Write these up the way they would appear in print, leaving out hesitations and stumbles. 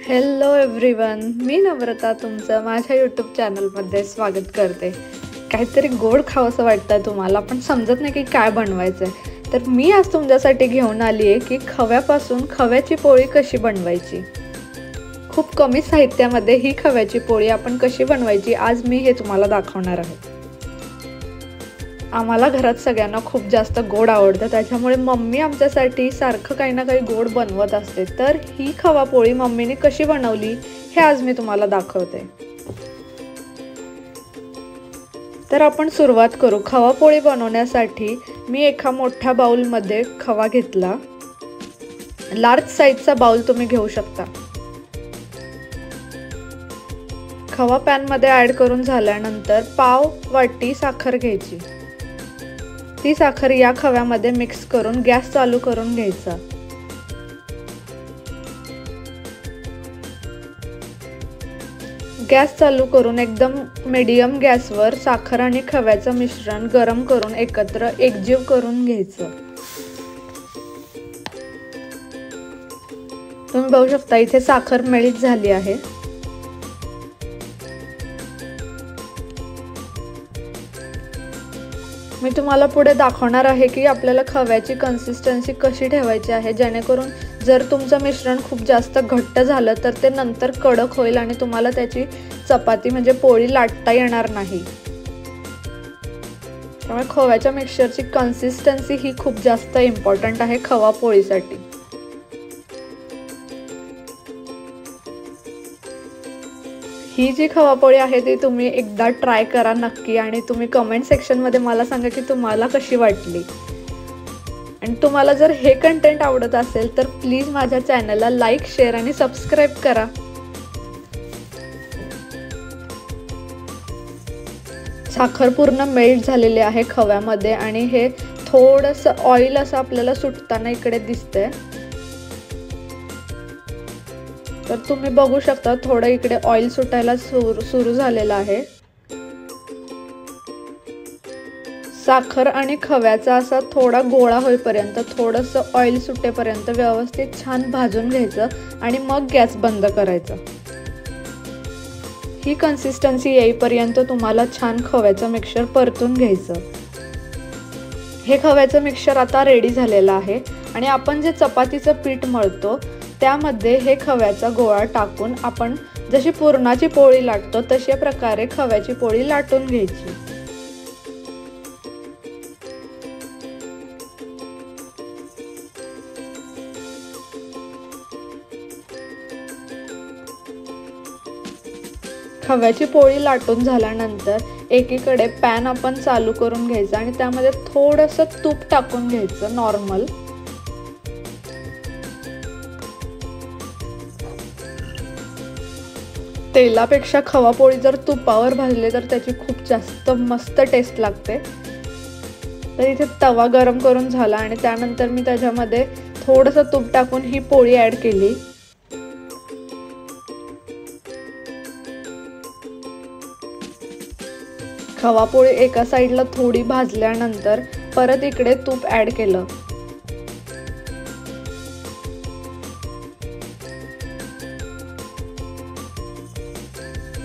Hello everyone, मी नम्रता तुमचं माझ्या YouTube चॅनलमध्ये स्वागत करते। काहीतरी गोड खावंसं वाटतं तुम्हाला, पण समजत नाही की काय बनवायचं आहे, तर मी आज तुमच्यासाठी घेऊन आली आहे की खव्यापासून खव्याची पोळी कशी बनवायची। खूप कमी साहित्यामध्ये ही खव्याची पोळी आपण कशी बनवायची आज मी हे तुम्हाला दाखवणार आहे। आम्हाला घरात सगळ्यांना खूप जास्त गोड आवडतं, त्याच्यामुळे मम्मी आमच्यासाठी सारखं काही ना काही गोड बनवत असते। तर ही खवा पोळी मम्मीने कशी बनवली हे आज मी तुम्हाला दाखवते। तर आपण सुरुवात करू। खवा पोळी बनवण्यासाठी मी एका मोठ्या बाउलमध्ये खवा घेतला। लार्ज साइजचा बाउल तुम्ही घेऊ शकता। खवा पॅन मध्ये ऍड करून झाल्यानंतर पाव वाटी साखर घ्यायची। ती साखर या खव्यामध्ये मिक्स करून गॅस चालू करून घ्यायचा। गॅस चालू करून एकदम मीडियम गॅसवर साखर आणि खव्याचं मिश्रण गरम करून एकत्र एकजीव करून घ्यायचं। तुम्ही बघू शकता इथे साखर मेल्ट झाली आहे। मी तुम्हाला पुढे दाखवणार आहे की आपल्याला खव्याची कन्सिस्टन्सी कशी ठेवायची आहे, जेणेकरून जर तुमचं मिश्रण खूप जास्त घट्ट झालं तर ते नंतर कडक होईल आणि तुम्हाला त्याची चपाती म्हणजे पोळी लाटता येणार नाही। त्यामुळे खव्याच्या मिक्सचरची कन्सिस्टन्सी ही खूप जास्त इम्पॉर्टंट आहे खवा पोळीसाठी। ही जी खवा पोळी आहे ती तुम्ही एकदा ट्राय करा नक्की, आणि तुम्ही कमेंट सेक्शन मध्ये मला सांगा की तुम्हाला कशी वाटली। आणि तुम्हाला जर हे कंटेंट आवडत असेल तर प्लीज माझ्या चॅनलला लाईक, शेअर आणि सबस्क्राइब करा। साखर पूर्ण मेल्ट झालेली आहे खव्यामध्ये आणि हे थोडंसं ऑइल असं आपल्याला सुटताना इकडे दिसतंय। तर तुम्ही बघू शकता थोडं इकडे ऑइल सुटायला सुरू झालेलं आहे। साखर आणि खव्याचा असा थोडा गोळा होईपर्यंत, थोडंसं ऑइल सुटेपर्यंत व्यवस्थित छान भाजून घ्यायचं आणि मग गॅस बंद करायचा। ही कन्सिस्टन्सी येईपर्यंत तुम्हाला छान खव्याचं मिक्सचर परतून घ्यायचं। हे खव्याचं मिक्सचर आता रेडी झालेलं आहे आणि आपण जे चपातीचं पीठ मळतो त्यामध्ये हे खव्याचा गोळा टाकून आपण जशी पुरणाची पोळी लाटतो तशा प्रकारे खव्याची पोळी लाटून घ्यायची। खव्याची पोळी लाटून झाल्यानंतर एकीकडे पॅन आपण चालू करून घ्यायचा आणि त्यामध्ये थोडंसं तूप टाकून घ्यायचं नॉर्मल। तेलापेक्षा खवा पोळी जर तुपावर भाजली तर त्याची खूप जास्त मस्त टेस्ट लागते। तर इथे तवा गरम करून झाला आणि त्यानंतर मी त्याच्यामध्ये थोडंसं तूप टाकून ही पोळी ऍड केली। खवा पोळी एका साइडला थोडी भाजल्यानंतर परत इकडे तूप ऍड केलं।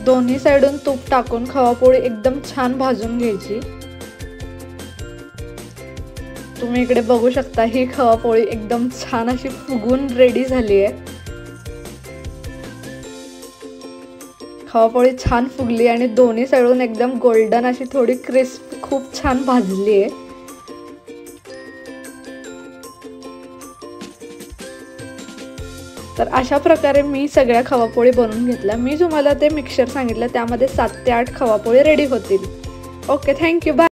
दोन्ही साइडून तूप टाकून खवा पोळी एकदम छान भाजून घ्यायची। तुम्ही इकडे बघू शकता ही खवा पोळी एकदम छान अशी फुगून रेडी झाली आहे। खवा पोळी छान फुगली आणि दोन्ही साइडून एकदम गोल्डन अशी थोडी क्रिस्प खूप छान भाजली आहे। तर अशा प्रकारे मी सगळ्या खवापोळी बनवून घेतल्या। मी तुम्हाला ते मिक्सचर सांगितलं त्यामध्ये 7 ते 8 खवापोळी रेडी होतील। Okay, thank you, bye.